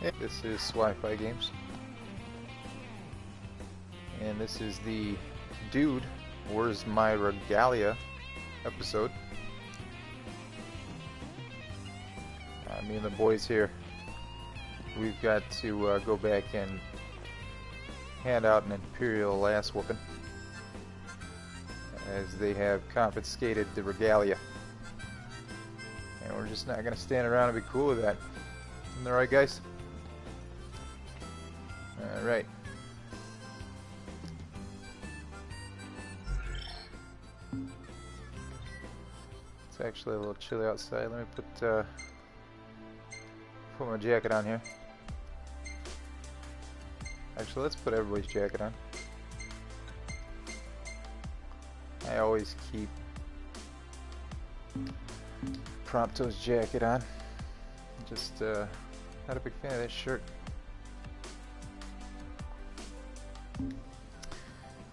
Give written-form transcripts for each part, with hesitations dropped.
This is Wi-Fi Games, and this is the Dude, Where's My Regalia episode. Me and the boys here, we've got to go back and hand out an Imperial ass whooping, as they have confiscated the Regalia. And we're just not going to stand around and be cool with that. Isn't that right, guys? Alright. It's actually a little chilly outside. Let me put my jacket on here. Actually, let's put everybody's jacket on. I always keep Prompto's jacket on. Just not a big fan of that shirt.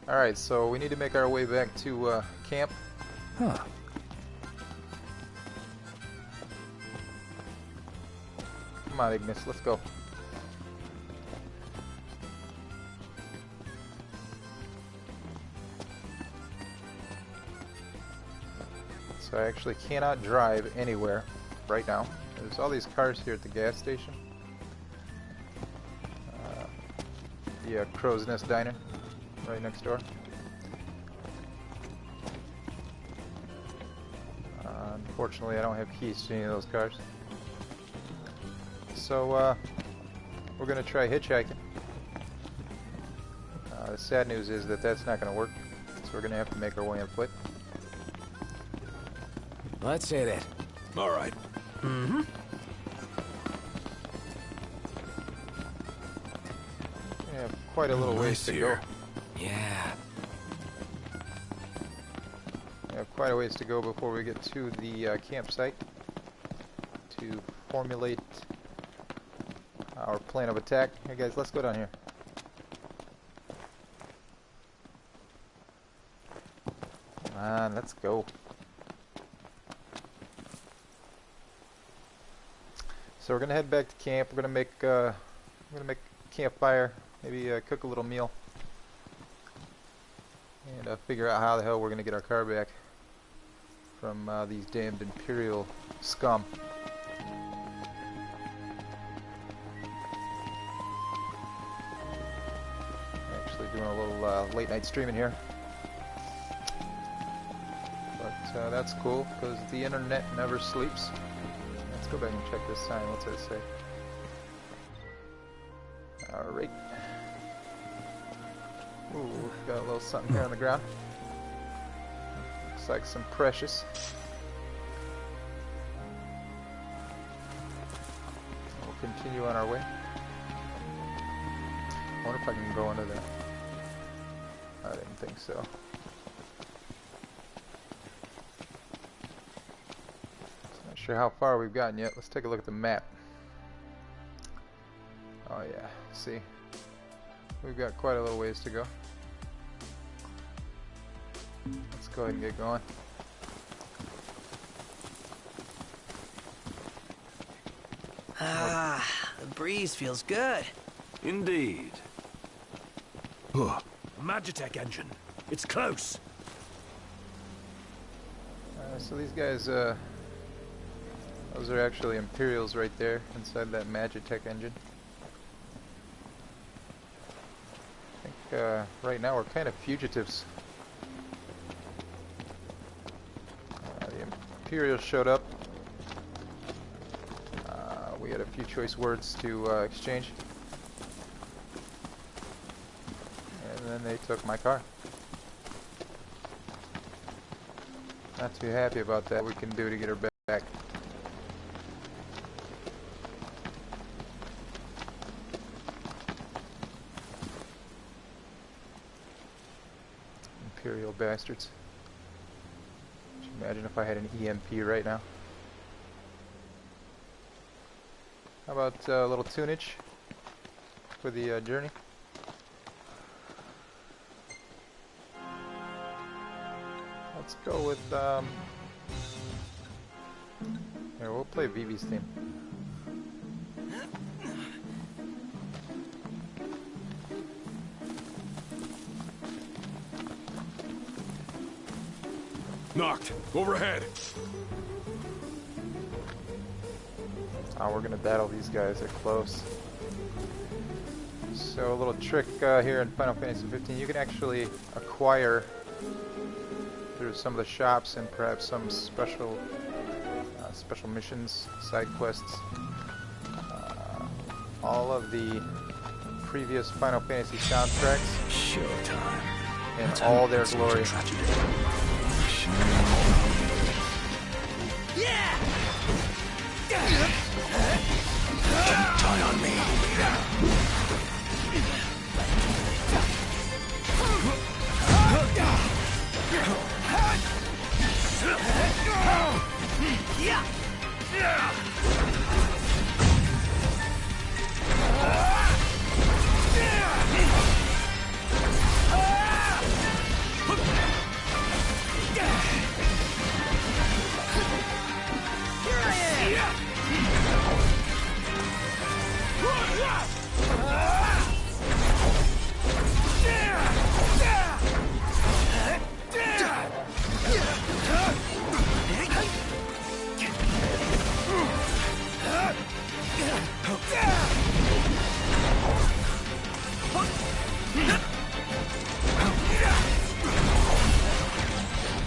Alright, so we need to make our way back to camp. Huh. Come on, Ignis, let's go. So I actually cannot drive anywhere right now. There's all these cars here at the gas station. The Crow's Nest Diner, right next door. Unfortunately, I don't have keys to any of those cars. So we're going to try hitchhiking. The sad news is that that's not going to work, so we're going to have to make our way on foot. Let's hit it. All right. Mm-hmm. We have quite a little ways to go. Yeah. We have quite a ways to go before we get to the campsite to formulate our plan of attack. Hey guys, let's go down here. Come on, let's go. So we're gonna head back to camp. We're gonna make a campfire, maybe cook a little meal, and figure out how the hell we're gonna get our car back from these damned Imperial scum. Actually doing a little late night streaming here, but that's cool because the internet never sleeps. Let's go back and check this sign. What's it say? Alright. Ooh, got a little something here on the ground. Looks like some precious. We'll continue on our way. I wonder if I can go under that. I didn't think so. Not sure how far we've gotten yet. Let's take a look at the map. Oh yeah, see, we've got quite a little ways to go. Let's go ahead and get going. Ah, the breeze feels good. Indeed. Magitech engine. It's close. So these guys, those are actually Imperials right there inside that Magitech engine. I think right now we're kind of fugitives. The Imperials showed up. We had a few choice words to exchange. And then they took my car. Not too happy about that. What we can do to get her back. Imperial bastards. Could you imagine if I had an EMP right now? How about a little tunage for the journey? Let's go with, here, we'll play Vivi's theme. Knocked. Overhead. We're gonna battle these guys. They're close. So a little trick here in Final Fantasy 15, you can actually acquire through some of the shops and perhaps some special missions, side quests, all of the previous Final Fantasy soundtracks Showtime. in all their glory. Yeah! Die on me.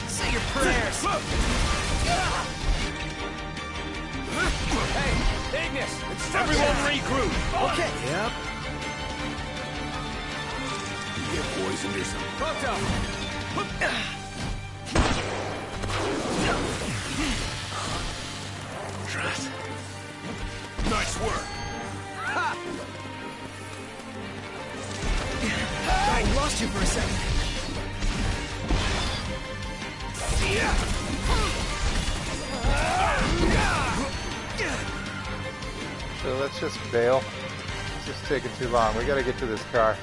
Say your prayers. Hey, Ignis, it's Everyone regroup. Okay. Yep. You get poisoned or something. Proto. Trust. Nice work. I lost you for a second. So let's just bail. It's just taking too long. We gotta get to this car.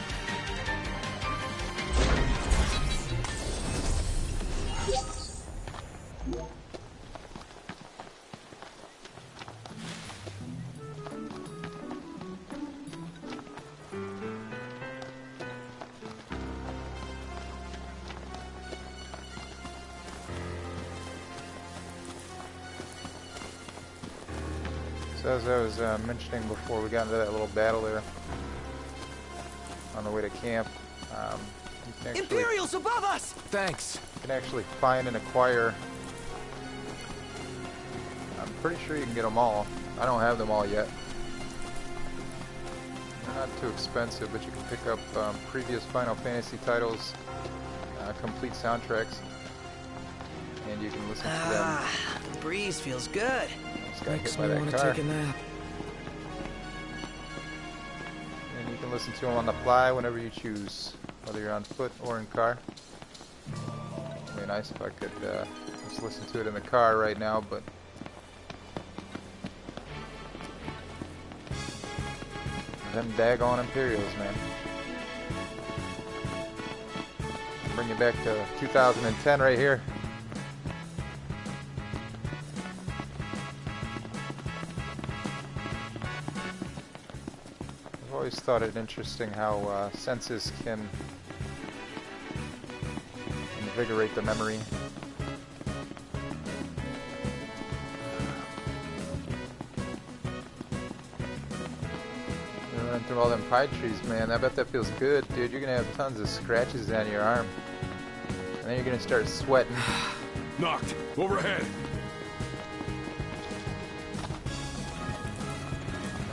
So as I was mentioning before, we got into that little battle there on the way to camp. You Imperials above us! Thanks. can actually find and acquire. I'm pretty sure you can get them all. I don't have them all yet. They're not too expensive, but you can pick up previous Final Fantasy titles, complete soundtracks, and you can listen to them. Ah, the breeze feels good. Just got Makes hit by me that want to car. take a nap. And you can listen to them on the fly whenever you choose, whether you're on foot or in car. It'd be nice if I could just listen to it in the car right now, but them daggone Imperials, man. Bring you back to 2010 right here. I've always thought it interesting how senses can invigorate the memory. You're running through all them pine trees, man. I bet that feels good, dude. You're gonna have tons of scratches down your arm. And then you're gonna start sweating. Knocked. Overhead.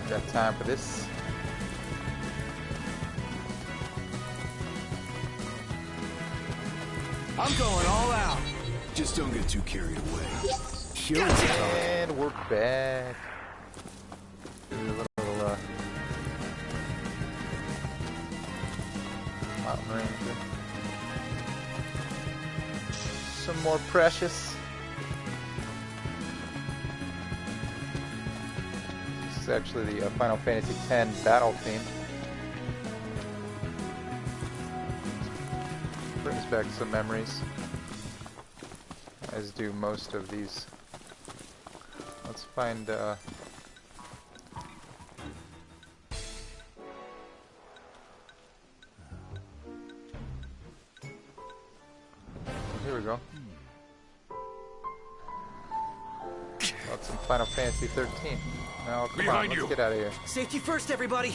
Got time for this. I'm going all out. Just don't get too carried away. Sure. And we're back. Do a little mountain ranger. Some more precious. This is actually the Final Fantasy X battle theme. Brings back some memories, as do most of these. Let's find here we go. About some Final Fantasy 13. Now, come on, Behind let's you. get out of here. Safety first, everybody. I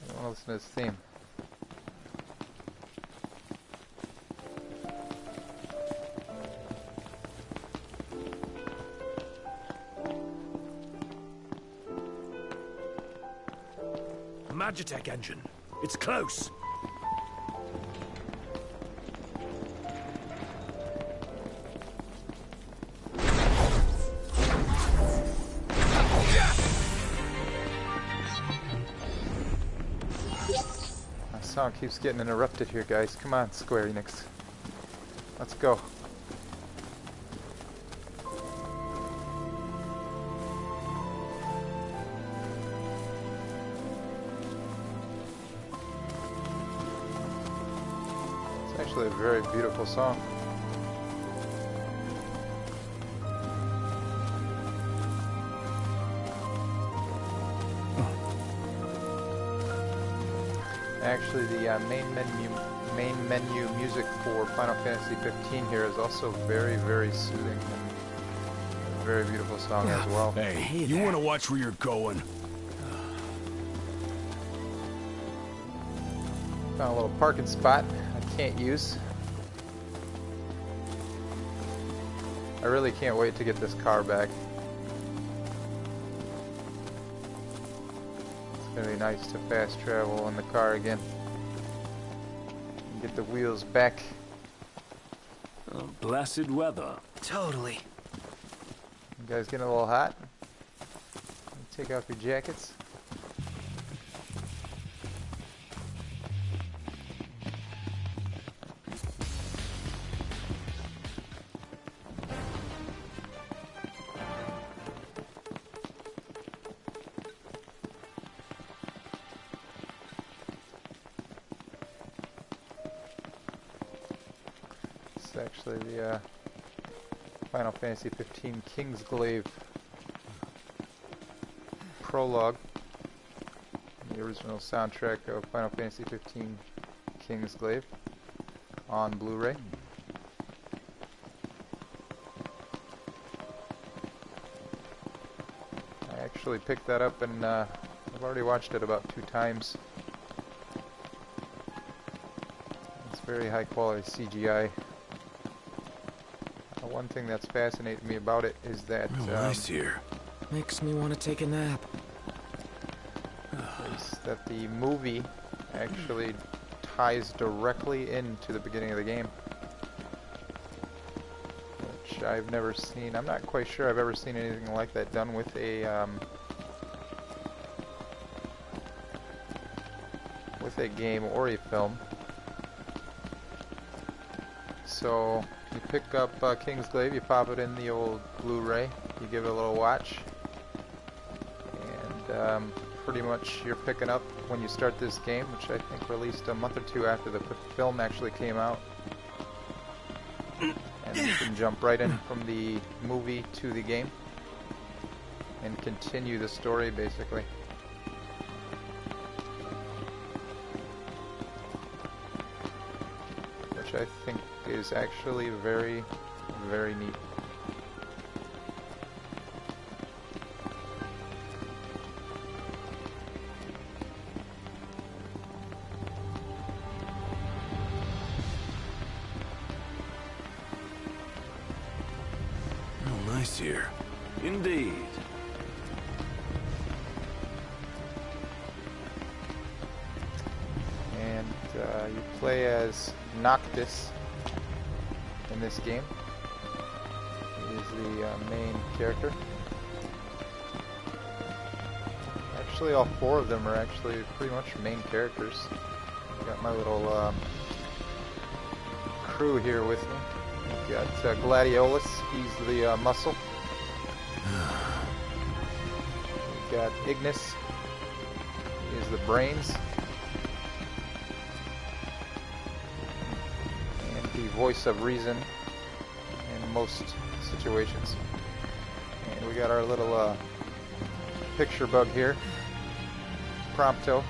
don't want to listen to this theme. Magitech engine. It's close. My song keeps getting interrupted here, guys. Come on, Square Enix. Let's go. It's actually a very beautiful song. Actually, the main menu music for Final Fantasy 15 here is also very, very soothing and a very beautiful song as well. Hey, you want to watch where you're going? Found a little parking spot I can't use. I really can't wait to get this car back. It's gonna be nice to fast travel in the car again. Get the wheels back. Blessed weather. Totally. You guys getting a little hot? Take off your jackets. It's actually the Final Fantasy 15 Kingsglaive prologue, the original soundtrack of Final Fantasy 15 Kingsglaive on Blu-ray. I actually picked that up and I've already watched it about 2 times. It's very high quality CGI. One thing that's fascinated me about it is that Nice here. Makes me want to take a nap. is that the movie actually ties directly into the beginning of the game, which I've never seen. I'm not quite sure I've ever seen anything like that done with a game or a film. So you pick up Kingsglaive, you pop it in the old Blu-ray, you give it a little watch, and pretty much you're picking up when you start this game, which I think released a month or 2 after the film actually came out. And you can jump right in from the movie to the game and continue the story basically. Which I think is actually very, very neat. Oh, nice here. Indeed. And you play as Noctis in this game. He is the main character. Actually, all 4 of them are actually pretty much main characters. Got my little crew here with me. We've got Gladiolus, he's the muscle. We've got Ignis, he is the brains. And the voice of reason in most situations. And we got our little picture bug here, Prompto.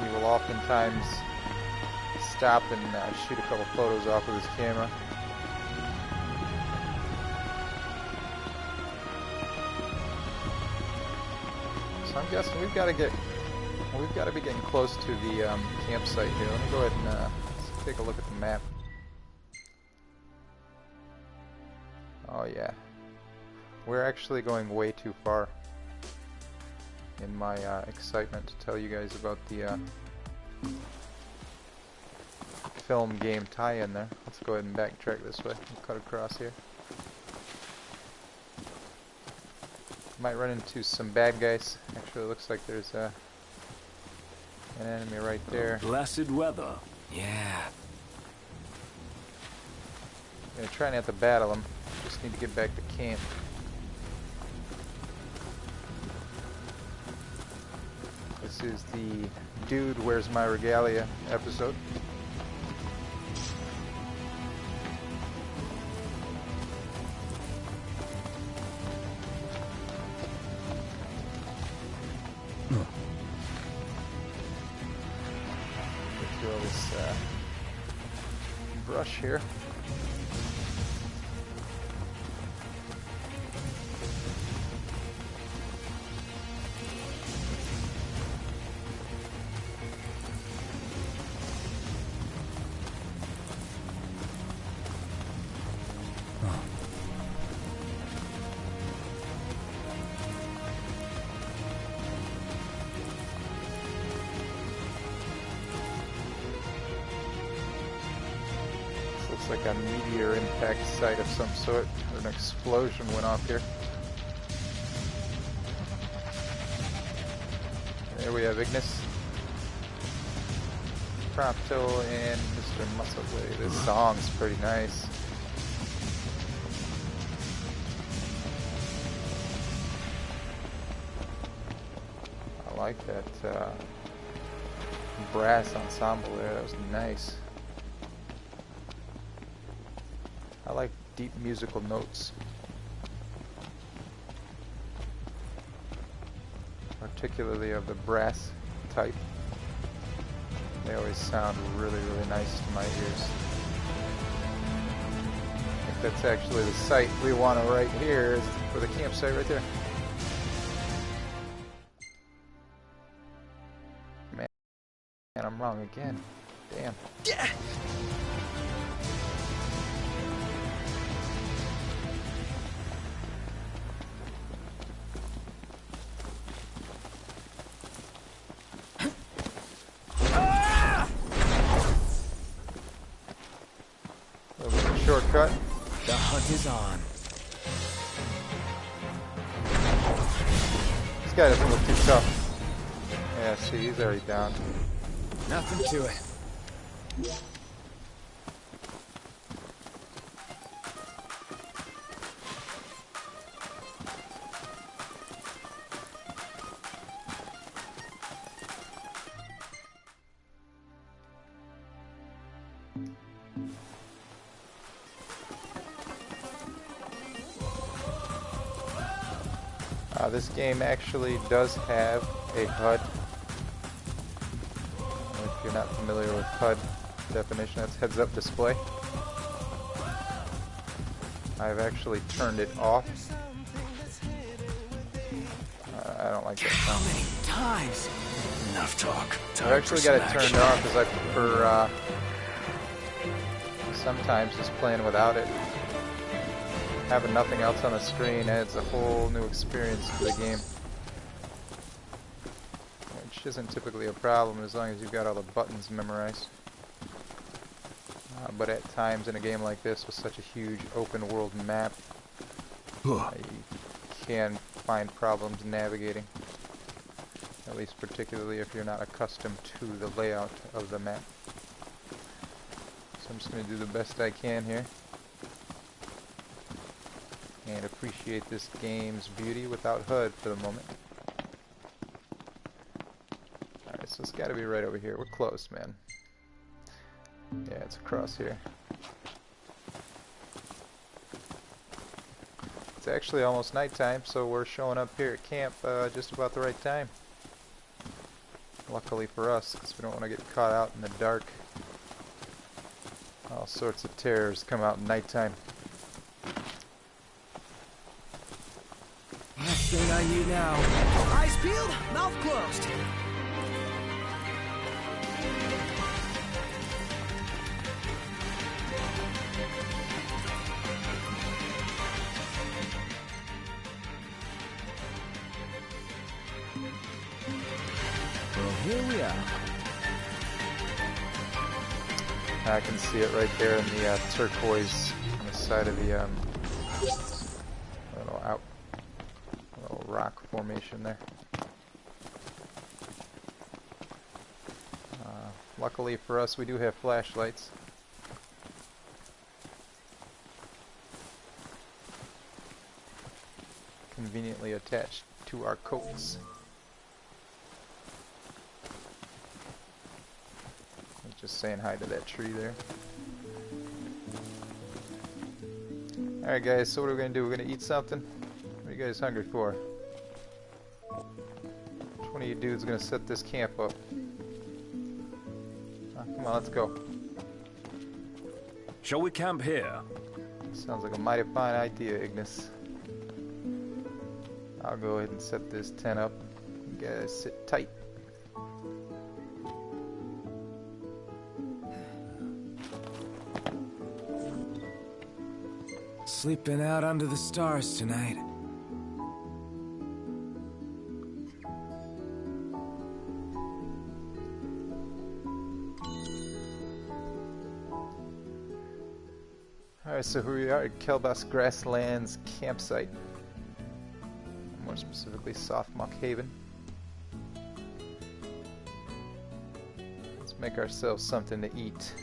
He will oftentimes stop and shoot a couple photos off with his camera. So I'm guessing we've got to be getting close to the campsite here. Let me go ahead and let's take a look at the map. Oh yeah, we're actually going way too far in my excitement to tell you guys about the film game tie-in there. Let's go ahead and backtrack this way and cut across here. Might run into some bad guys. Actually, it looks like there's an enemy right there. Blessed weather. Yeah. I'm gonna try not to battle him. Just need to get back to camp. This is the Dude, Where's My Regalia episode. Get through all this brush here. Looks like a meteor impact site of some sort, or an explosion went off here. There we have Ignis, Prompto, and Mr. Muscleblade. This song's pretty nice. I like that brass ensemble there, that was nice. I like deep musical notes, particularly of the brass type. They always sound really, really nice to my ears. I think that's actually the site we want to right here, is for the campsite right there. Man, I'm wrong again. Damn. Yeah. Shortcut. The hunt is on. This guy doesn't look too tough. Yeah, see, he's already down. Nothing to it. This game actually does have a HUD. If you're not familiar with HUD definition, that's heads-up display. I've actually turned it off. I don't like that sound. How many times? Enough talk. I've actually got it turned off because I prefer sometimes just playing without it. Having nothing else on the screen adds a whole new experience to the game, which isn't typically a problem as long as you've got all the buttons memorized. But at times in a game like this with such a huge open world map, you can find problems navigating, at least particularly if you're not accustomed to the layout of the map. So I'm just going to do the best I can here and appreciate this game's beauty without HUD for the moment. Alright, so it's got to be right over here. We're close, man. Yeah, it's across here. It's actually almost nighttime, so we're showing up here at camp just about the right time. Luckily for us, because we don't want to get caught out in the dark. All sorts of terrors come out at nighttime. Last thing I need now. Eyes peeled, mouth closed. Well, here we are. I can see it right there in the turquoise on the side of the little rock formation there. Luckily for us, we do have flashlights. Conveniently attached to our coats. Just saying hi to that tree there. Alright guys, so what are we going to do? We're going to eat something? What are you guys hungry for? Which one of you dudes is going to set this camp up? Come on, let's go. Shall we camp here? Sounds like a mighty fine idea, Ignis. I'll go ahead and set this tent up. You guys sit tight. Sleeping out under the stars tonight. Alright, so here we are at Kelbas Grasslands campsite. More specifically, Soft Muck Haven. Let's make ourselves something to eat.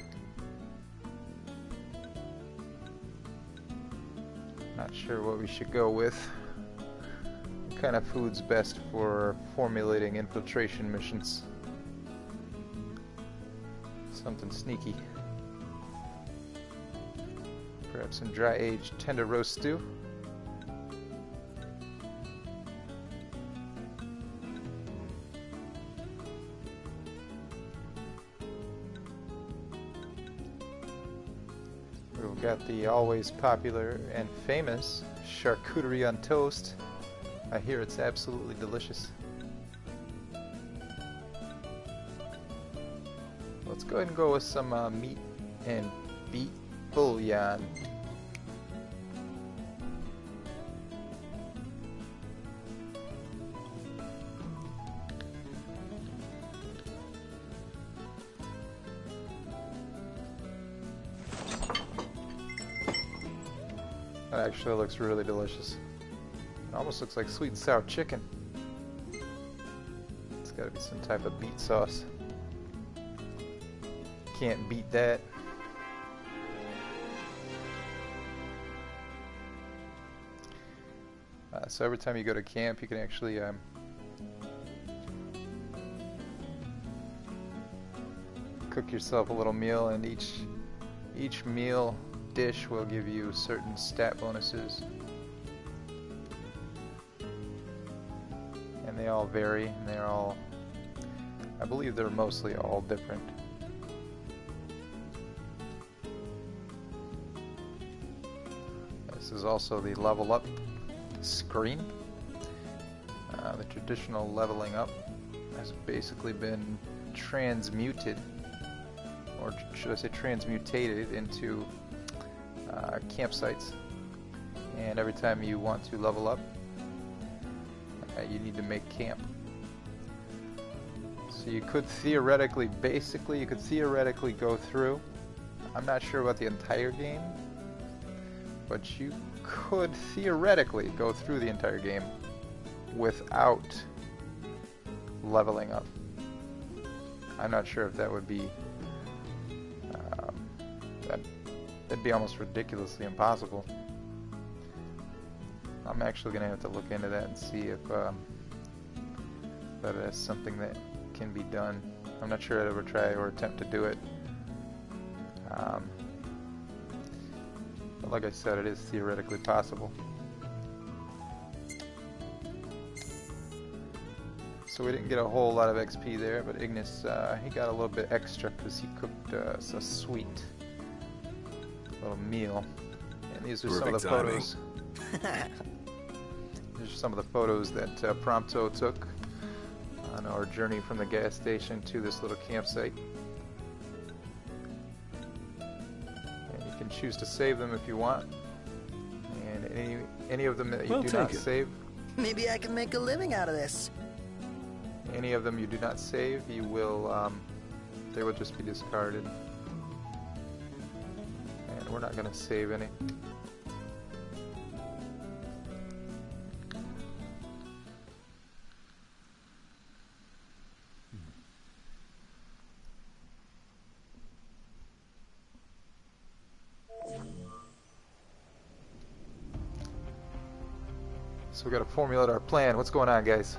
Not sure what we should go with. What kind of food's best for formulating infiltration missions? Something sneaky. Perhaps some dry-aged tender roast stew. We've got the always popular and famous charcuterie on toast. I hear it's absolutely delicious. Let's go ahead and go with some meat and beet bouillon. That actually looks really delicious. It almost looks like sweet and sour chicken. It's got to be some type of beet sauce. Can't beat that. So every time you go to camp, you can actually cook yourself a little meal, and each meal dish will give you certain stat bonuses, and they all vary, and they're all, I believe they're mostly all different. This is also the level up screen. The traditional leveling up has basically been transmuted, or should I say transmutated, into campsites, and every time you want to level up, you need to make camp. So you could theoretically, you could theoretically go through, I'm not sure about the entire game, but you could theoretically go through the entire game without leveling up. I'm not sure if that would be that'd be almost ridiculously impossible. I'm actually gonna have to look into that and see if that is something that can be done. I'm not sure I'd ever try or attempt to do it. But like I said, it is theoretically possible. So we didn't get a whole lot of XP there, but Ignis, he got a little bit extra because he cooked us a sweet little meal. And these are some of the photos. These are some of the photos that Prompto took on our journey from the gas station to this little campsite. And you can choose to save them if you want. And any of them that you do not save, Maybe I can make a living out of this. any of them you do not save, you will they will just be discarded. And we're not going to save any. So we got to formulate our plan. What's going on, guys?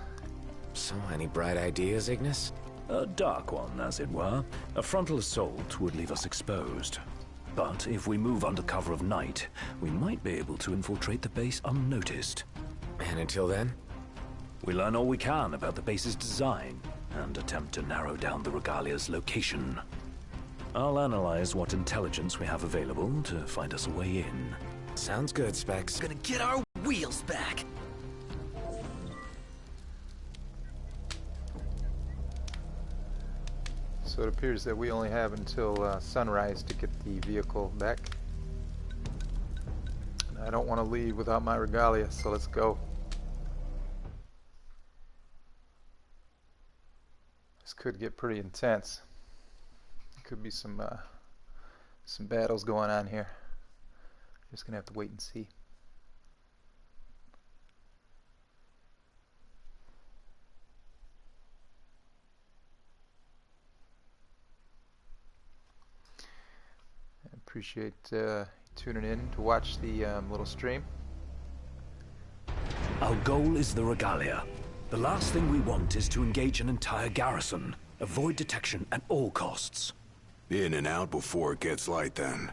So, any bright ideas, Ignis? A dark one, as it were. A frontal assault would leave us exposed. But if we move under cover of night, we might be able to infiltrate the base unnoticed. And until then? We learn all we can about the base's design, and attempt to narrow down the Regalia's location. I'll analyze what intelligence we have available to find us a way in. Sounds good, Specs. Gonna get our wheels back. So it appears that we only have until sunrise to get the vehicle back. And I don't want to leave without my Regalia, so let's go. This could get pretty intense. Could be some battles going on here. Just gonna have to wait and see. I appreciate tuning in to watch the little stream. Our goal is the Regalia. The last thing we want is to engage an entire garrison. Avoid detection at all costs. In and out before it gets light, then.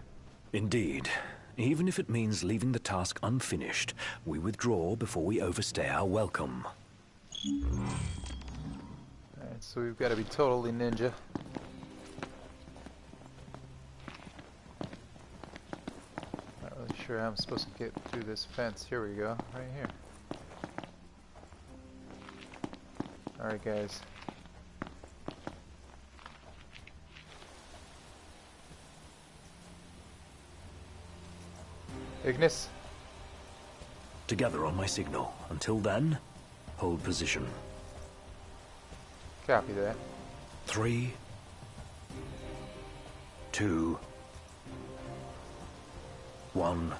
Indeed. Even if it means leaving the task unfinished, we withdraw before we overstay our welcome. Alright, so we've got to be totally ninja. Not really sure how I'm supposed to get through this fence. Here we go, right here. Alright, guys. Ignis? Together on my signal. Until then, hold position. Copy that. 3, 2, 1.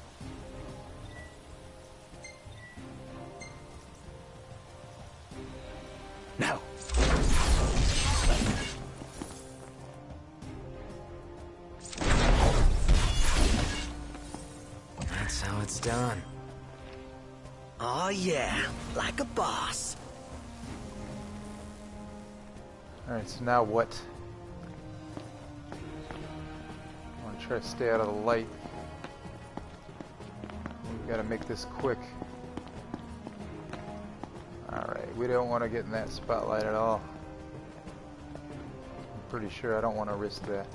Now! That's how it's done. Oh yeah, like a boss. Alright, so now what? I want to try to stay out of the light. We've got to make this quick. Alright, we don't want to get in that spotlight at all. I'm pretty sure I don't want to risk that.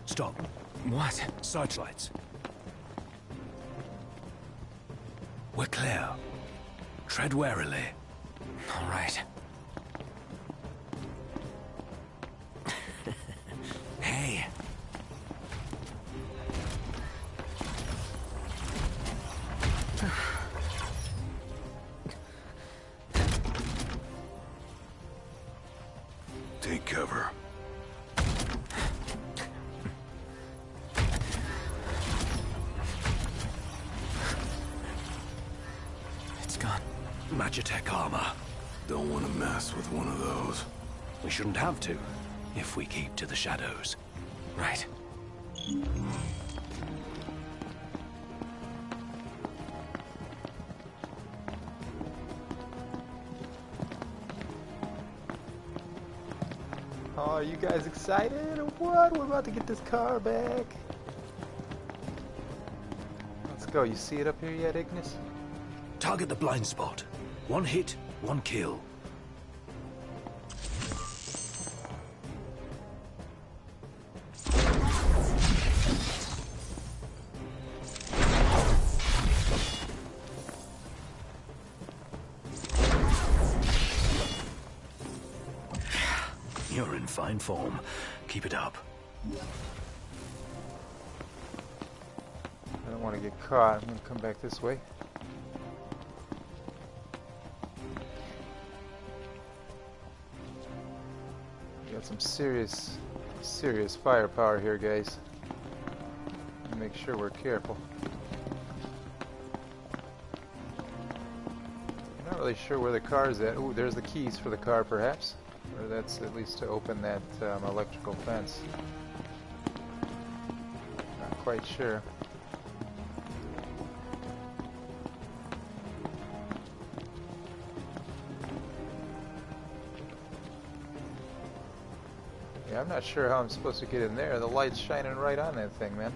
Stop. What? Searchlights. We're clear. Tread warily. All right. Hey. Take cover. It's gone. Magitech armor. Don't want to mess with one of those. We shouldn't have to, if we keep to the shadows. Right. Oh, are you guys excited or what? We're about to get this car back. Let's go. You see it up here yet, Ignis? Target the blind spot. One hit, one kill. in fine form. Keep it up. I don't want to get caught. I'm going to come back this way. Got some serious firepower here, guys. Make sure we're careful. I'm not really sure where the car is at. Ooh, there's the keys for the car, perhaps. Or that's at least to open that electrical fence. Not quite sure. Yeah, I'm not sure how I'm supposed to get in there. The light's shining right on that thing, man.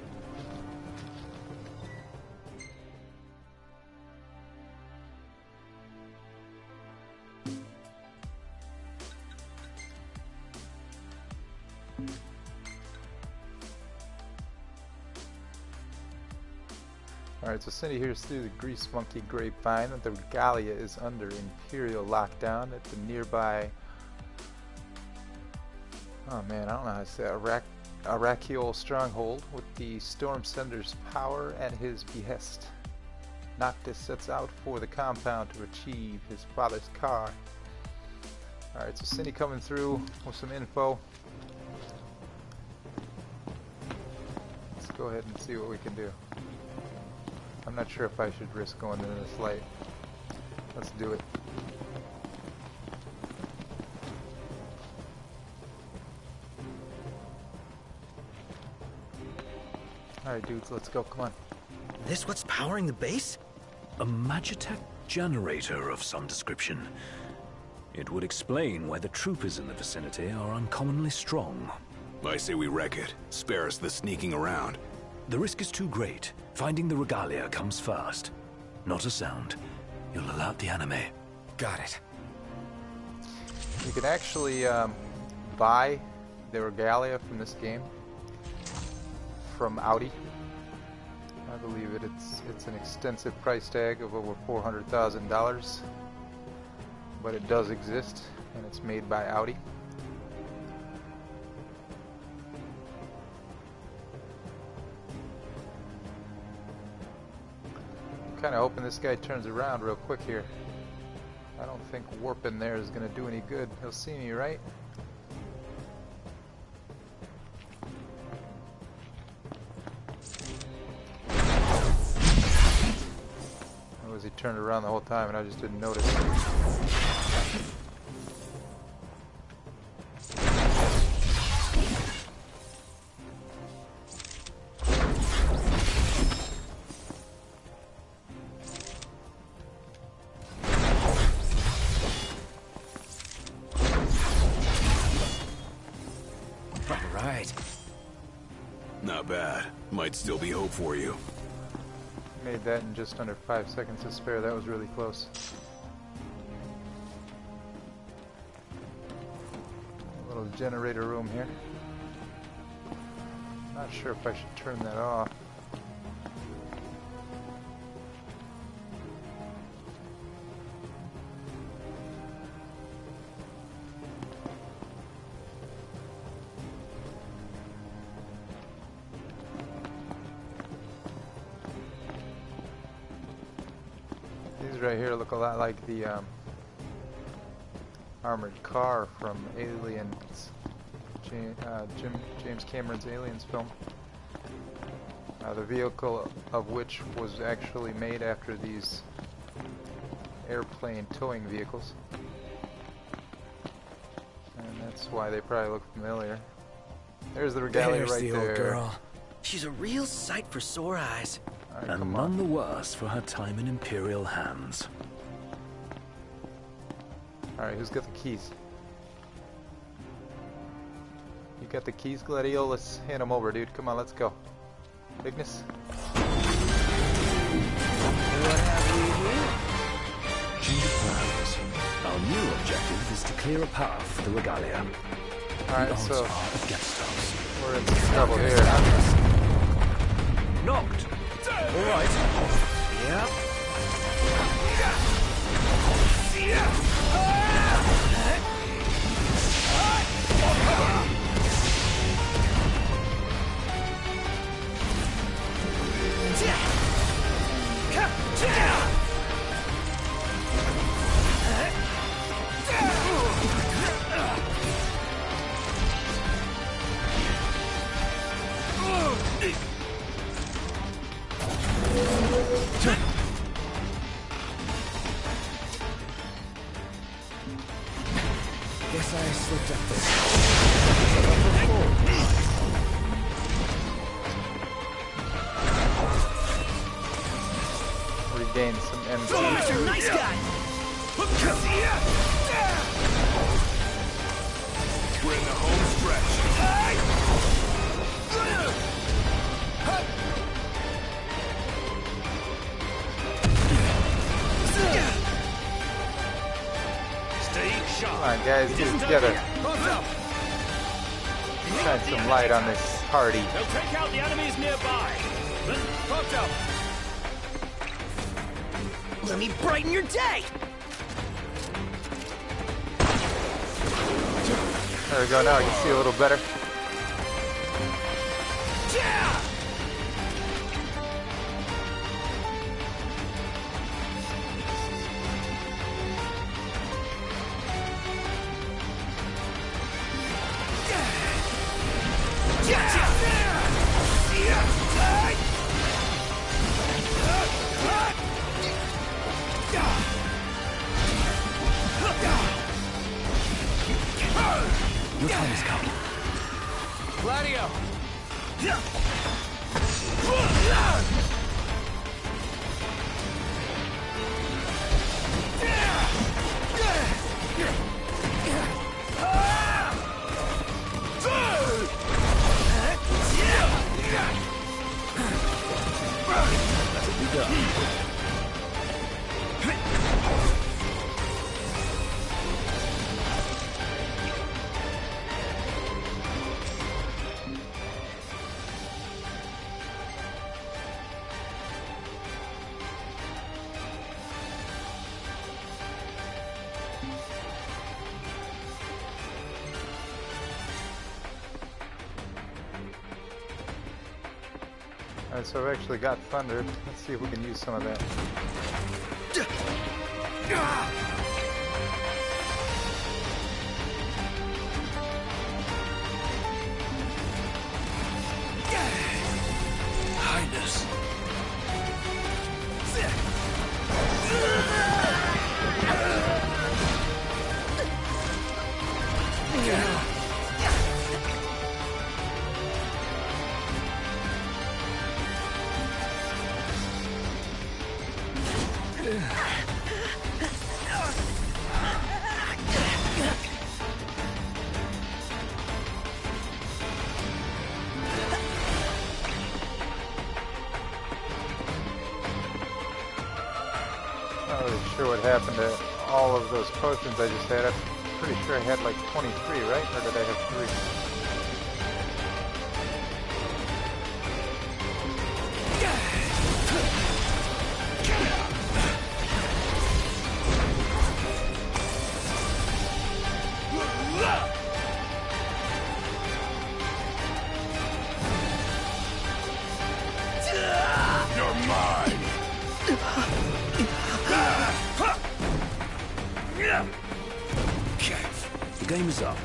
Alright, so Cindy hears through the grease monkey grapevine that the Regalia is under Imperial lockdown at the nearby... Oh man, I don't know how to say it. Arakiol stronghold with the Stormsender's power at his behest. Noctis sets out for the compound to achieve his father's car. Alright, so Cindy coming through with some info. Let's go ahead and see what we can do. I'm not sure if I should risk going into this light. Let's do it. Alright dudes, let's go, come on. This what's powering the base? A Magitech generator of some description. It would explain why the troopers in the vicinity are uncommonly strong. I say we wreck it. Spare us the sneaking around. The risk is too great. Finding the Regalia comes first. Not a sound. You'll alert the anime. Got it. You can actually buy the Regalia from this game from Audi. I believe it's an extensive price tag of over $400,000, but it does exist and it's made by Audi. I'm kind of hoping this guy turns around real quick here. I don't think warping there is going to do any good. He'll see me, right? Or was he turned around the whole time and I just didn't notice? Not bad. Might still be hope for you. Made that in just under 5 seconds to spare. That was really close. A little generator room here. Not sure if I should turn that off. These right here look a lot like the armored car from Aliens, James Cameron's Aliens film. The vehicle of which was actually made after these airplane towing vehicles. And that's why they probably look familiar. There's the Regalia There's Oh, right the there. old girl. She's a real sight for sore eyes. Alright, And come on. none the worse for her time in Imperial hands. Alright, who's got the keys? You got the keys, Gladio? Let's hand them over, dude. Come on, let's go. Ignis? Change of plans. Our new objective is to clear a path for the Regalia. The Alright, odds so are against us. we're in some trouble here. Knocked! All right. Yep. Guess I slipped up this. Regain some MP. Mr. Nice Guy! We're in the home stretch. Stay sharp. Come on, guys, get it together. Shine some light on this party. They'll take out the enemies nearby. Let me brighten your day! There we go, now I can see a little better. Your time has come. Gladio! Alright, so I've actually got thunder. Let's see if we can use some of that. Highness. Not really sure what happened to all of those potions I just had. I'm pretty sure I had like 23, right? Or did I have 3? You're mine. The game is up.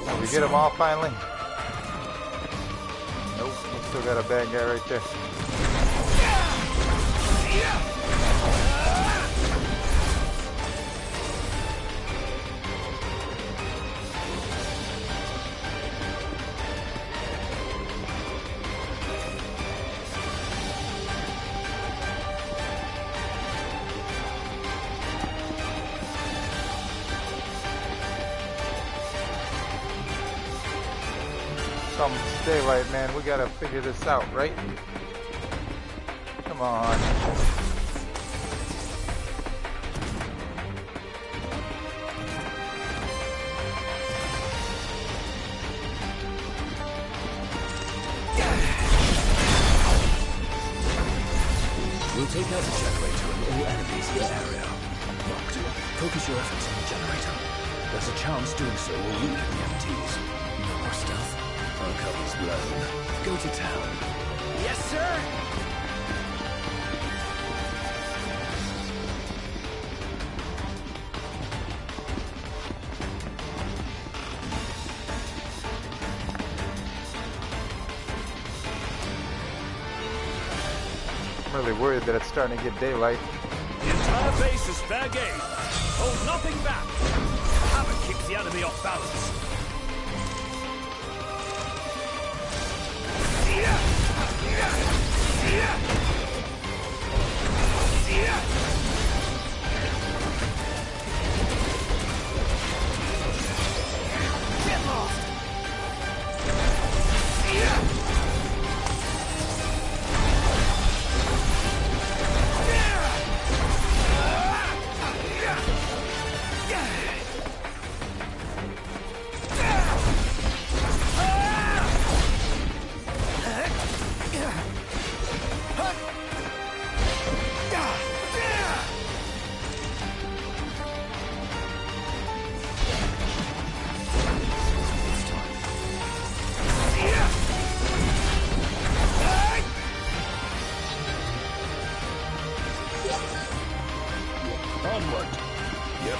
Did we get them all finally? Nope, we still got a bad guy right there. Stay right, man. We gotta figure this out, right? Come on. There's a generator and all enemies in the area. Marked. Focus your efforts on the generator. There's a chance doing so will weaken the MTs. No more stealth. Our cover's blown. Go to town. Yes, sir! I'm really worried that it's starting to get daylight. The entire base is fair game. Hold nothing back. The hammer kicks the enemy off balance. Get lost! Onward. Yep.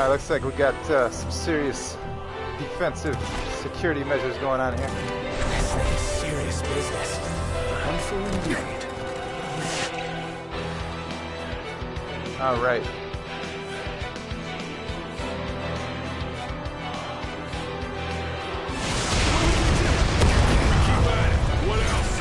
Looks like we got some serious defensive security measures going on here. This is serious business. Handful indeed. All right. What else?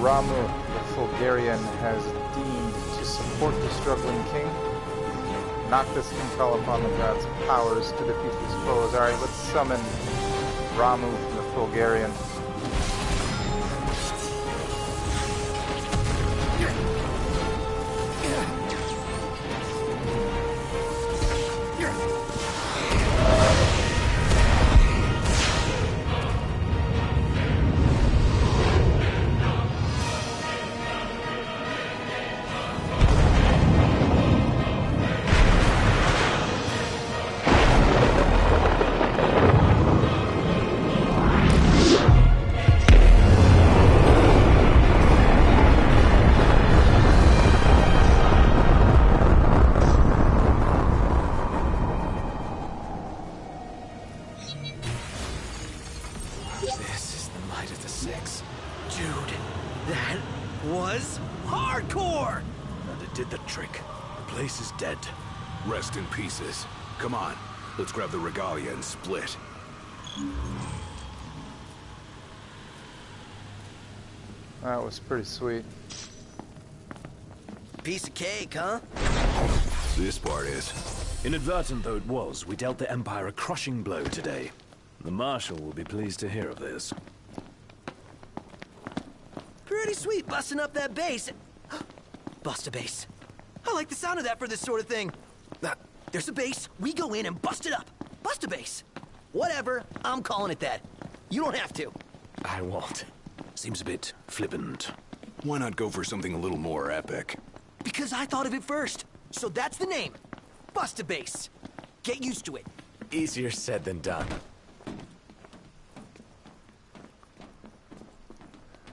Ramu, the Bulgarian, has deed to support the struggling king. Noctis can call upon the gods' powers to defeat his foes. Alright, let's summon Ramu from the Bulgarian. This is the might of the six. Dude, that was hardcore! And it did the trick. The place is dead. Rest in pieces. Come on, let's grab the Regalia and split. That was pretty sweet. Piece of cake, huh? This part is. Inadvertent though it was, we dealt the Empire a crushing blow today. The Marshal will be pleased to hear of this. Pretty sweet busting up that base. Bust a base. I like the sound of that for this sort of thing. There's a base, we go in and bust it up. Bust a base. Whatever, I'm calling it that. You don't have to. I won't. Seems a bit flippant. Why not go for something a little more epic? Because I thought of it first. So that's the name. Bust-a-Base. Get used to it. Easier said than done.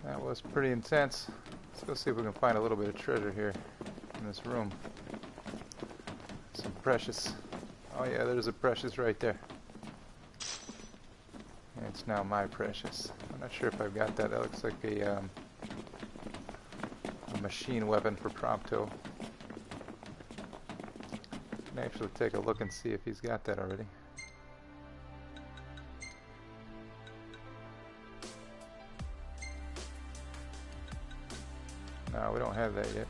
That was pretty intense. Let's go see if we can find a little bit of treasure here in this room. Some precious. Oh yeah, there's a precious right there. It's now my precious. I'm not sure if I've got that. That looks like a machine weapon for Prompto. Can actually take a look and see if he's got that already. No, we don't have that yet.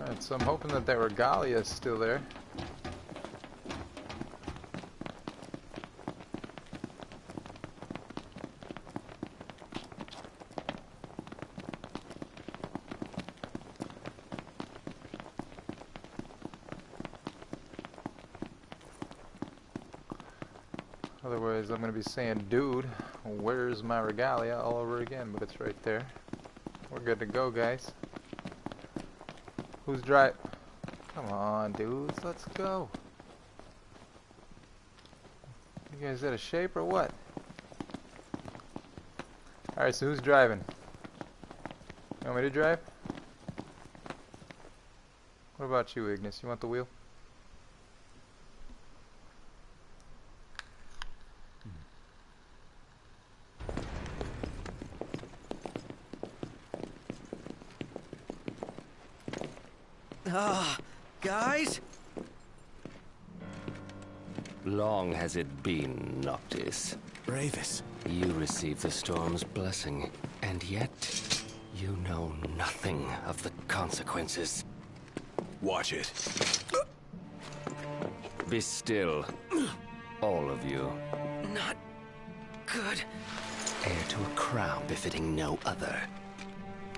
Alright, so I'm hoping that Regalia is still there. Otherwise, I'm going to be saying, dude, where's my Regalia all over again? But it's right there. We're good to go, guys. Who's driving? Come on, dudes, let's go. You guys out of shape or what? Alright, so who's driving? You want me to drive? What about you, Ignis? You want the wheel? Guys? Long has it been, Noctis. Ravis. You received the storm's blessing, and yet you know nothing of the consequences. Watch it. Be still, all of you. Not good. Heir to a crown befitting no other.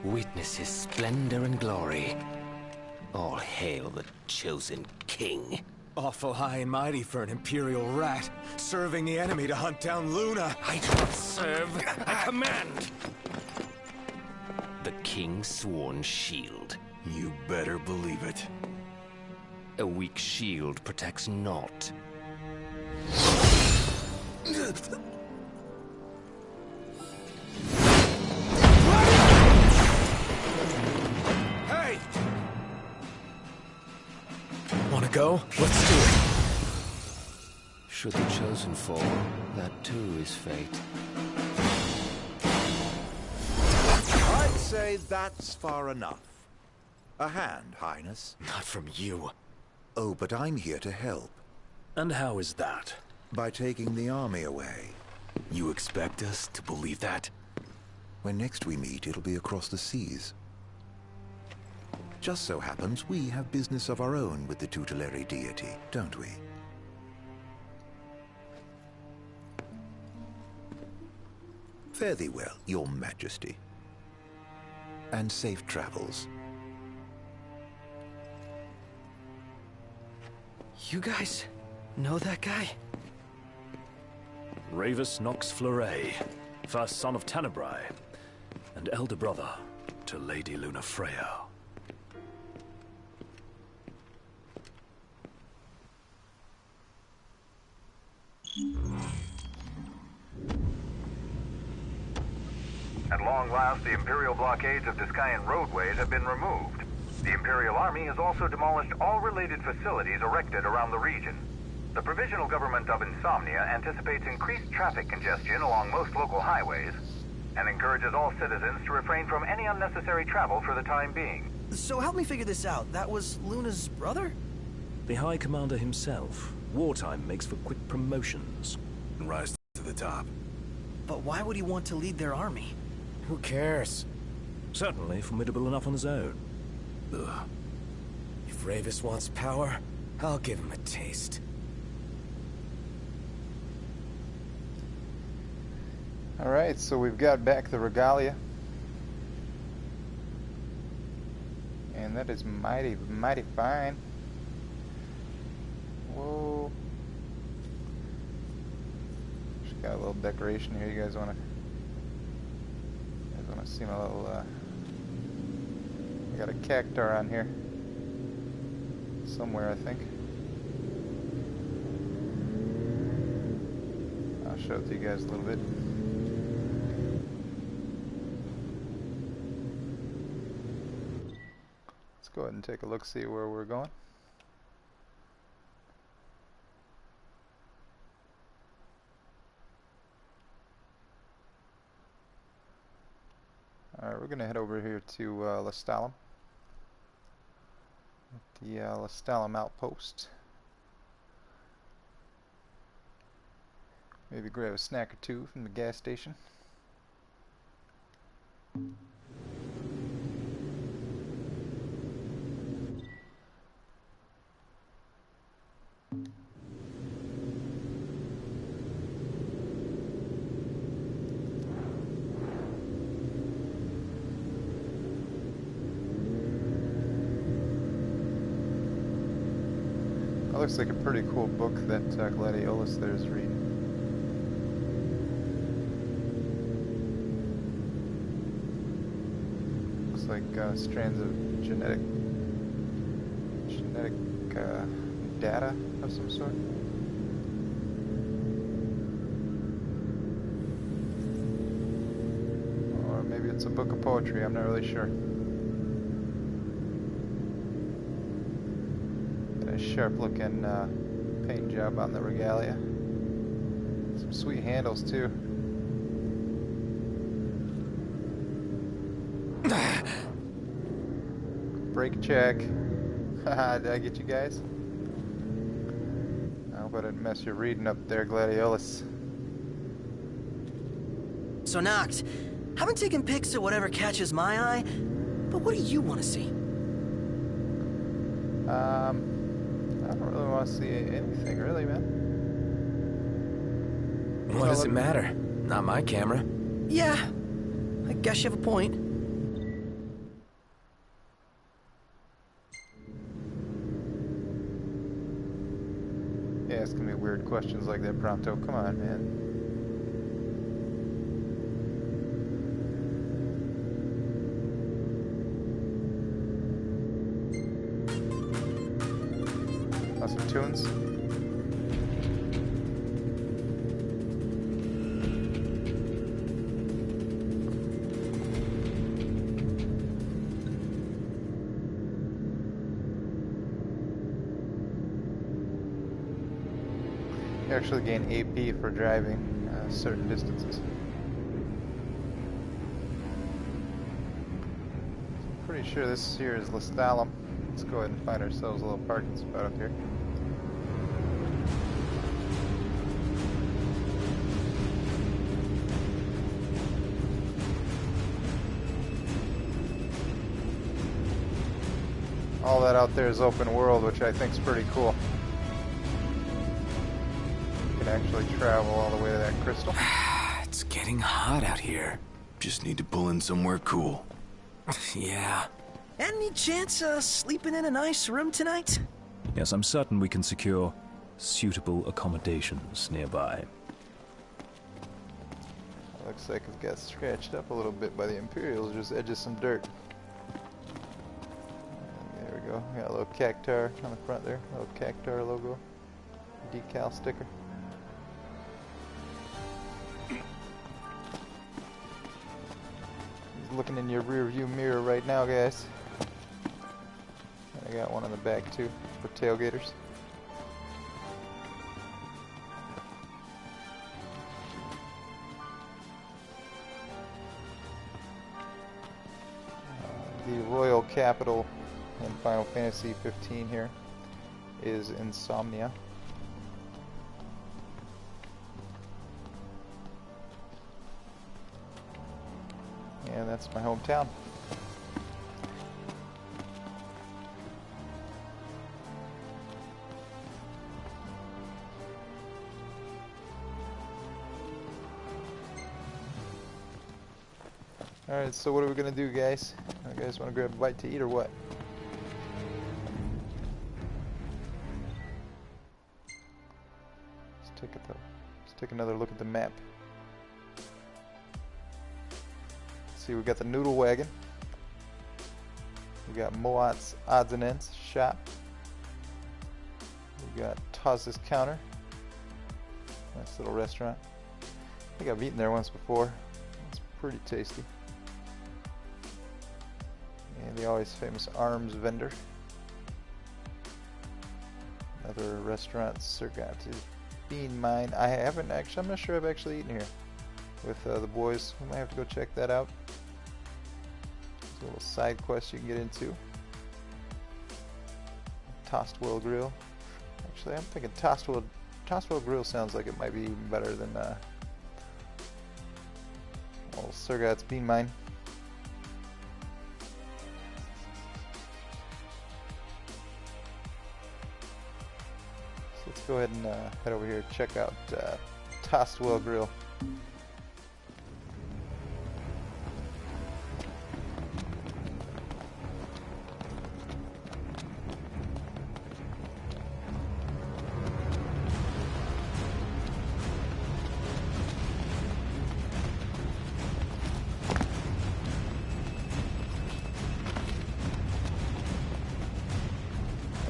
Witness his splendor and glory. All hail the chosen king. Awful high and mighty for an Imperial rat, serving the enemy to hunt down Luna. I do not serve, I command! The king's sworn shield. You better believe it. A weak shield protects naught. Hey! Wanna go? Let's do it. Should the chosen fall, that too is fate. I'd say that's far enough. A hand, Highness. Not from you. Oh, but I'm here to help. And how is that? By taking the army away. You expect us to believe that? When next we meet, it'll be across the seas. Just so happens we have business of our own with the tutelary deity, don't we? Fare thee well, your majesty. And safe travels. You guys know that guy? Ravus Nox Fleuret, first son of Tenebrae, and elder brother to Lady Luna Freya. At long last, the Imperial blockades of Discayan roadways have been removed. The Imperial Army has also demolished all related facilities erected around the region. The Provisional Government of Insomnia anticipates increased traffic congestion along most local highways and encourages all citizens to refrain from any unnecessary travel for the time being. So help me figure this out. That was Luna's brother? The High Commander himself. Wartime makes for quick promotions. And rise to the top. But why would he want to lead their army? Who cares? Certainly formidable enough on his own. If Ravis wants power, I'll give him a taste. Alright, so we've got back the Regalia. And that is mighty, mighty fine. Whoa. Just got a little decoration here. You guys wanna see my little I got a cactar on here. Somewhere, I think. I'll show it to you guys a little bit. Let's go ahead and take a look, see where we're going. Alright, we're going to head over here to Lestalem. The Lestalem outpost. Maybe grab a snack or two from the gas station. That looks like a pretty cool book that Gladiolus there is reading. Looks like strands of genetic data of some sort. Or maybe it's a book of poetry, I'm not really sure. Sharp looking paint job on the Regalia. Some sweet handles too. Brake check. Haha, did I get you guys? I hope I didn't mess your reading up there, Gladiolus. So Noct, haven't taken pics of whatever catches my eye, but what do you want to see? I don't really want to see anything, really, man. What does it matter? Not my camera. Yeah, I guess you have a point. Yeah, asking me weird questions like that, Prompto. Come on, man. Some tunes. You actually gain AP for driving certain distances. I'm pretty sure this here is Lestalem. Let's go ahead and find ourselves a little parking spot up here. All that out there is open world, which I think is pretty cool. You can actually travel all the way to that crystal. It's getting hot out here. Just need to pull in somewhere cool. Yeah. Any chance of sleeping in a nice room tonight? Yes, I'm certain we can secure suitable accommodations nearby. Looks like it got scratched up a little bit by the Imperials, just edges some dirt. And there we go. Got a little cactar on the front there, a little cactar logo, decal sticker. He's looking in your rear view mirror right now, guys. I got one on the back too, for tailgaters. The royal capital in Final Fantasy 15 here is Insomnia. And that's my hometown. Alright, so what are we gonna do, guys? You guys wanna grab a bite to eat or what? Let's take another look at the map. See, we got the noodle wagon. We got Moat's odds and ends shop. We got Taz's counter. Nice little restaurant. I think I've eaten there once before. It's pretty tasty. And the always famous arms vendor. Another restaurant, Sergati's Bean Mine. I haven't actually, I'm not sure I've actually eaten here with the boys. We might have to go check that out. There's a little side quest you can get into. Tossed Whale Grill. Actually, I'm thinking Tossed Whale Grill sounds like it might be even better than old Sergat's Bean Mine. So let's go ahead and head over here and check out Tossed Whale Grill.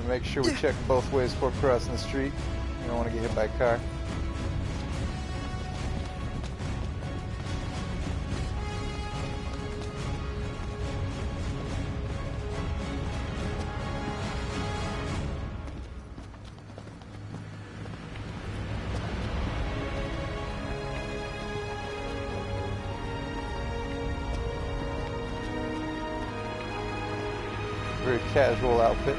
Make sure we check both ways before crossing the street. You don't want to get hit by a car. Very casual outfit.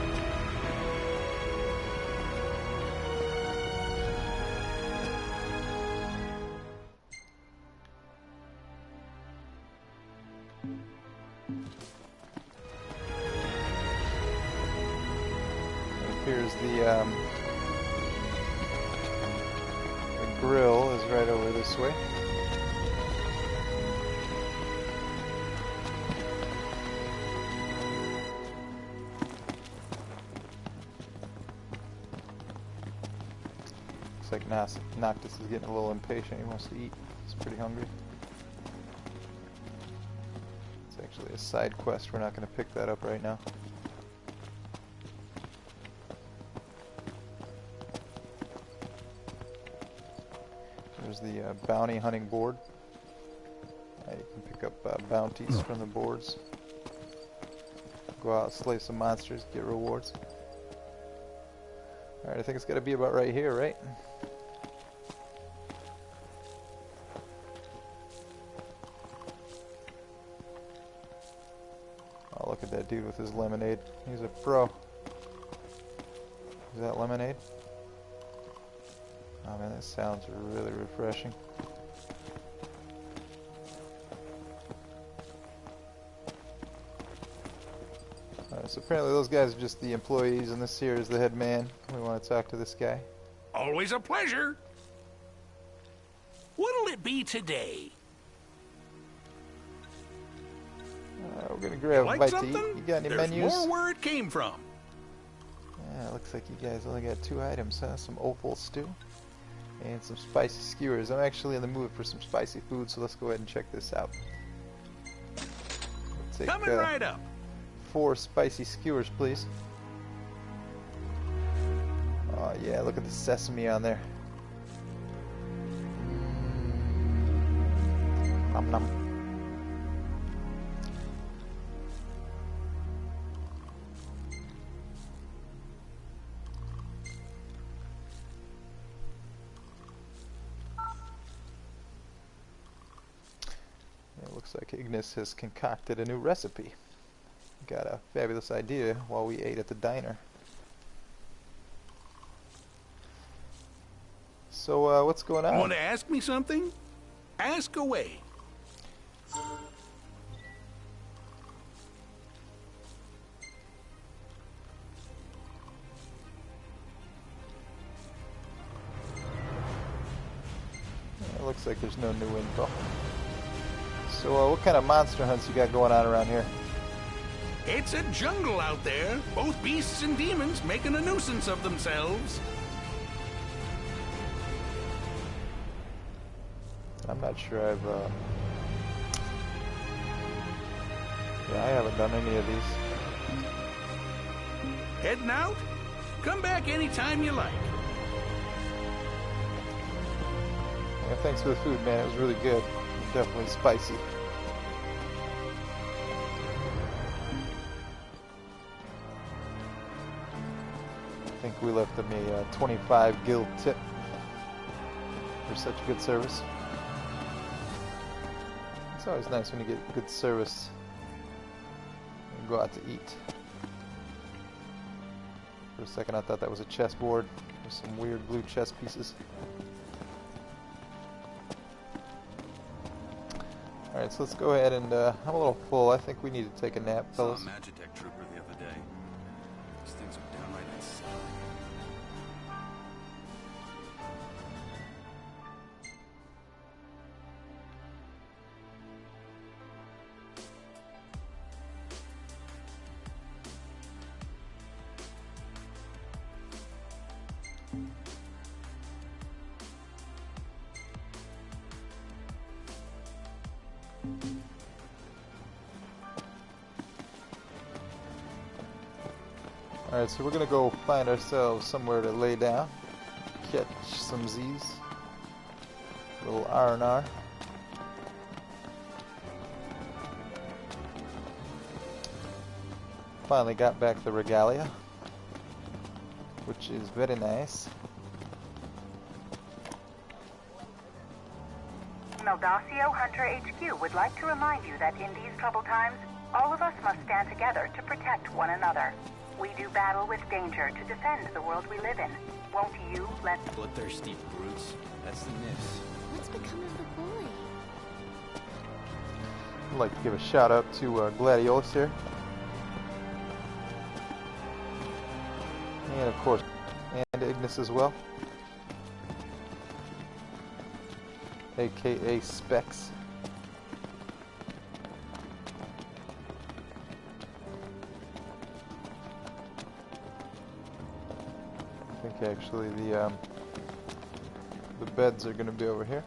Here's the grill is right over this way. Looks like Noctis is getting a little impatient. He wants to eat. He's pretty hungry. It's actually a side quest. We're not going to pick that up right now. There's the bounty hunting board. You can pick up bounties from the boards. Go out, slay some monsters, get rewards. Alright, I think it's got to be about right here, right? Oh, look at that dude with his lemonade. He's a pro. Is that lemonade? Oh man, that sounds really refreshing. So apparently those guys are just the employees, and this here is the head man. We want to talk to this guy. Always a pleasure. What'll it be today? We're gonna grab a Like bite something? to eat. You got any There's menus? more where it came from. Yeah, looks like you guys only got 2 items, huh? Some offal stew and some spicy skewers. I'm actually in the mood for some spicy food, so let's go ahead and check this out. We'll take, Coming right up. 4 spicy skewers, please. Oh yeah, look at the sesame on there. Nom nom. It looks like Ignis has concocted a new recipe. Got a fabulous idea while we ate at the diner. So, what's going on? Want to ask me something? Ask away. It looks like there's no new info. So, what kind of monster hunts you got going on around here? It's a jungle out there. Both beasts and demons making a nuisance of themselves. I'm not sure I've, yeah, I haven't done any of these. Heading out? Come back anytime you like. Yeah, thanks for the food, man. It was really good. Definitely spicy. I think we left them a 25 gil tip for such good service. It's always nice when you get good service and go out to eat. For a second I thought that was a chessboard with some weird blue chess pieces. Alright, so let's go ahead and, I'm a little full. I think we need to take a nap, fellas. Saw a Magitech trooper the other day. These things are downright insane. Alright, so we're gonna go find ourselves somewhere to lay down, catch some Z's, a little R&R. Finally got back the Regalia, which is very nice. Meldacio Hunter HQ would like to remind you that in these troubled times, all of us must stand together to protect one another. We do battle with danger to defend the world we live in. Won't you let... Bloodthirsty brutes. That's the nifs. What's become of the boy? I'd like to give a shout out to Gladiolus here. And of course, and Ignis as well. AKA Specs. I think actually the beds are going to be over here.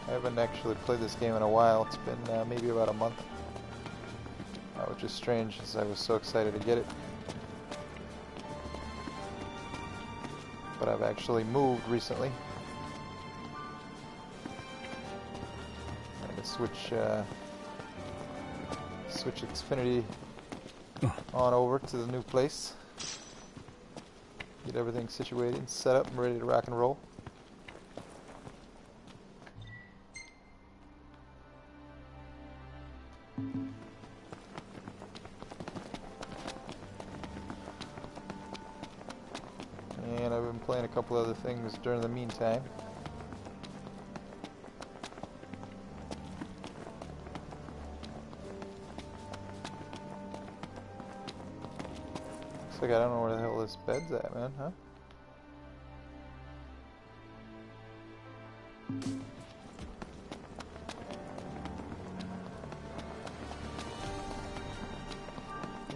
I haven't actually played this game in a while. It's been maybe about a month. Which is strange, as I was so excited to get it. But I've actually moved recently. I'm going to switch Xfinity on over to the new place. Get everything situated, set up, and ready to rock and roll. And I've been playing a couple other things during the meantime. Looks like I don't know where the hell this bed's at, man, huh?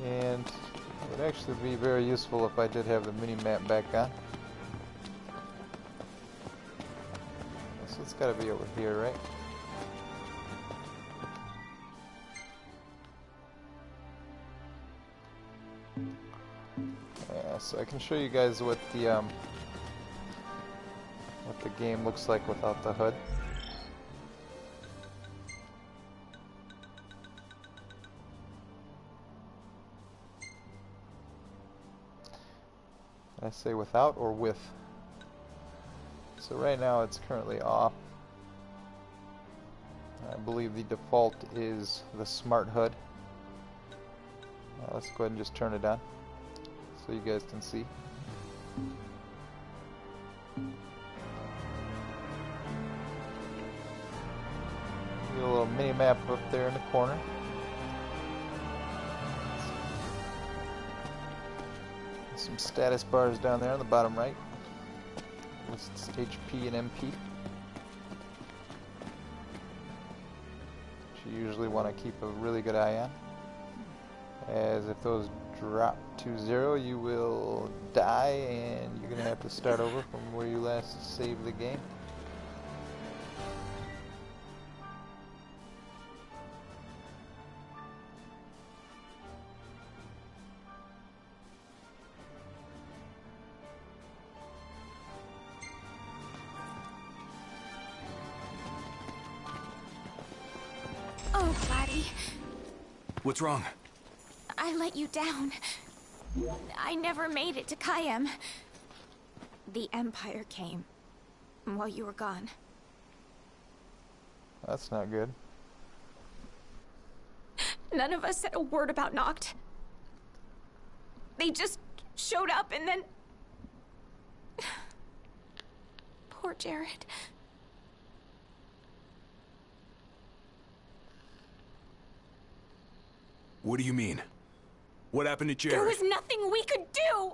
And it would actually be very useful if I did have the mini-map back on. So it's got to be over here, right? Yeah, so I can show you guys what the game looks like without the HUD. I say without or with. So right now it's currently off. I believe the default is the smart HUD. Let's go ahead and just turn it on so you guys can see. Get a little mini map up there in the corner. Some status bars down there on the bottom right. lists HP and MP. Which you usually want to keep a really good eye on, as if those drop to 0, you will die and you're going to have to start over from where you last saved the game. Oh, Vladdy. What's wrong? I let you down. I never made it to Kayem. The Empire came while you were gone. That's not good. None of us said a word about Noct. They just showed up and then... Poor Jared. What do you mean? What happened to Jared? There was nothing we could do!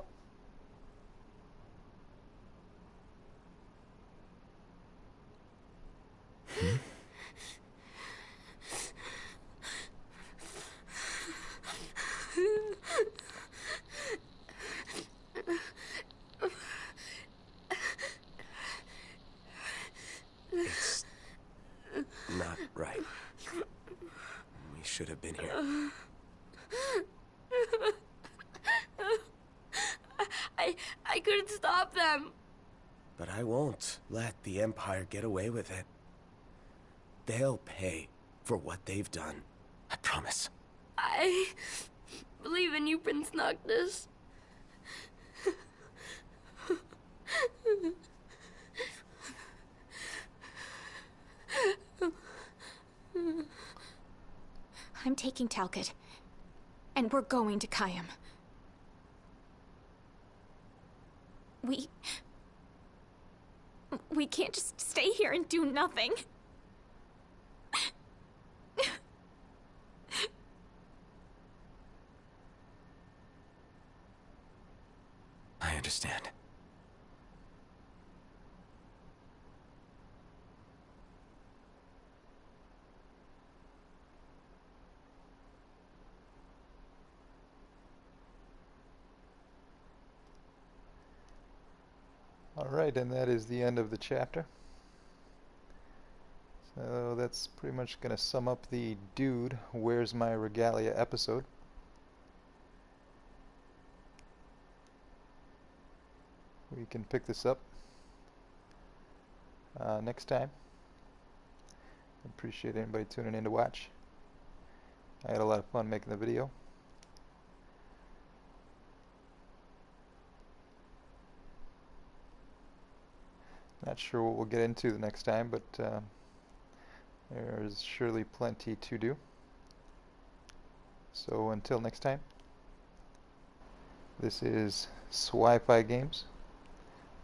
It's not right. We should have been here. I couldn't stop them. But I won't let the Empire get away with it. They'll pay for what they've done. I promise. I believe in you, Prince Noctis. I'm taking Talcott, and we're going to Kayem. We can't just stay here and do nothing. I understand. Alright, and that is the end of the chapter. So that's pretty much going to sum up the Dude, Where's My Regalia episode. We can pick this up next time. Appreciate anybody tuning in to watch. I had a lot of fun making the video. Not sure what we'll get into the next time, but there's surely plenty to do. So until next time, this is Swi-Fi Games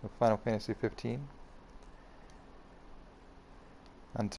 with Final Fantasy 15.